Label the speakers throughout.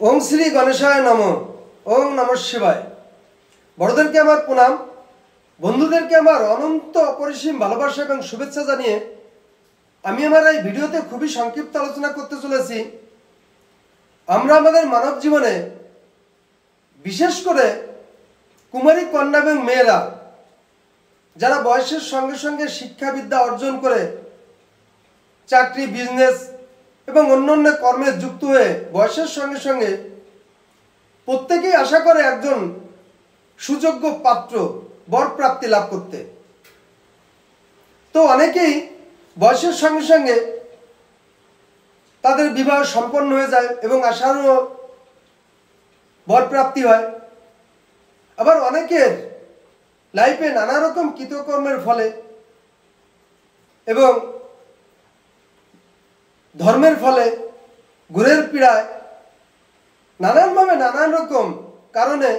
Speaker 1: ওং শ্রী গণেশায় নম। ওং নমঃ শিবায়। বড়দেরকে আমার প্রণাম, বন্ধুদেরকে আমার অনন্ত অপরিসীম ভালোবাসা এবং শুভেচ্ছা জানিয়ে আমি আমার এই ভিডিওতে খুবই সংক্ষিপ্ত আলোচনা করতে চলেছি। আমরা আমাদের মানব জীবনে বিশেষ করে কুমারী কন্যা এবং মেয়েরা যারা বয়সের সঙ্গে সঙ্গে শিক্ষাবিদ্যা অর্জন করে চাকরি, বিজনেস এবং অন্যান্য কর্মে যুক্ত হয়ে বয়সের সঙ্গে সঙ্গে প্রত্যেকেই আশা করে একজন সুযোগ্য পাত্র বর প্রাপ্তি লাভ করতে। তো অনেকেই বয়সের সঙ্গে সঙ্গে তাদের বিবাহ সম্পন্ন হয়ে যায় এবং আশানুরূপ বর প্রাপ্তি হয়। আবার অনেকের লাইফে নানা রকম কৃতকর্মের ফলে এবং ধর্মের ফলে, গুরের পীড়ায়, নানানভাবে নানান রকম কারণে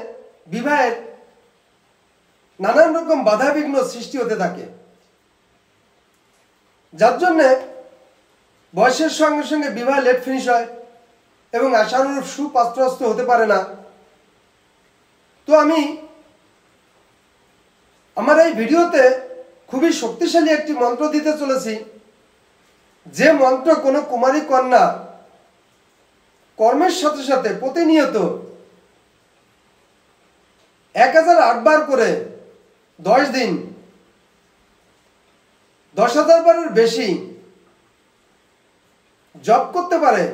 Speaker 1: বিবাহের নানান রকম বাধাবিঘ্ন সৃষ্টি হতে থাকে, যার জন্যে বয়সের সঙ্গে সঙ্গে বিবাহ লেট ফিনিশ হয় এবং আশানুরূপ সুপাত্রস্থ হতে পারে না। তো আমি আমার এই ভিডিওতে খুবই শক্তিশালী একটি মন্ত্র দিতে চলেছি, যে মন্ত্র কোনো কুমারী কন্যা কর্মের সাথে সাথে প্রতিনিয়ত 1008 বার করে 10 দিন 10,000 বারের বেশি জপ করতে পারে,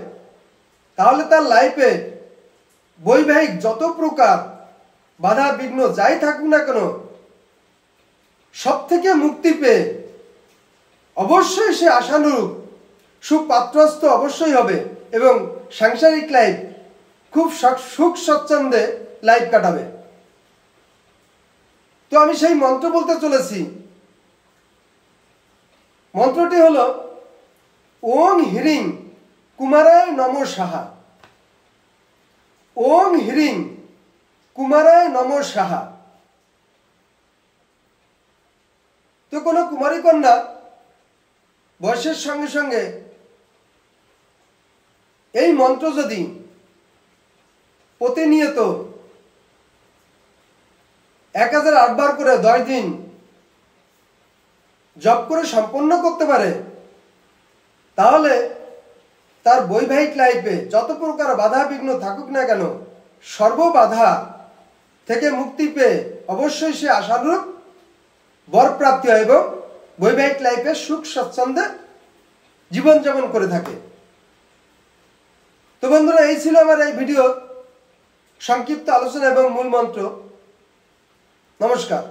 Speaker 1: তাহলে তার লাইফে বৈবাহিক যত প্রকার বাধা বিঘ্ন যাই থাকুক না কেন সব থেকে মুক্তি পেয়ে অবশ্যই সে আশানুরূপ সুপাত্রস্থ অবশ্যই হবে এবং সাংসারিক লাইফ খুব সুখ স্বচ্ছন্দে লাইফ কাটাবে। তো আমি সেই মন্ত্র বলতে চলেছি। মন্ত্রটি হলো ওং হ্রিং কুমারায় নম সাহা। ওং হ্রিং কুমারায় নম সাহা। তো কোনো কুমারী কন্যা বয়সের সঙ্গে সঙ্গে এই মন্ত্র যদি প্রতিনিয়ত 1008 বার করে 10 দিন জপ করে সম্পন্ন করতে পারে, তাহলে তার বৈবাহিক লাইফে যত প্রকার বাধা বিঘ্ন থাকুক না কেন সর্ববাধা থেকে মুক্তি পেয়ে অবশ্যই সে আশানুরূপ বর প্রাপ্তি হয় এবং বৈবাহিক লাইফে সুখ স্বচ্ছন্দে জীবনযাপন করে থাকে। তো বন্ধুরা, এই ছিল আমার এই ভিডিও সংক্ষিপ্ত আলোচনা এবং মূল মন্ত্র। নমস্কার।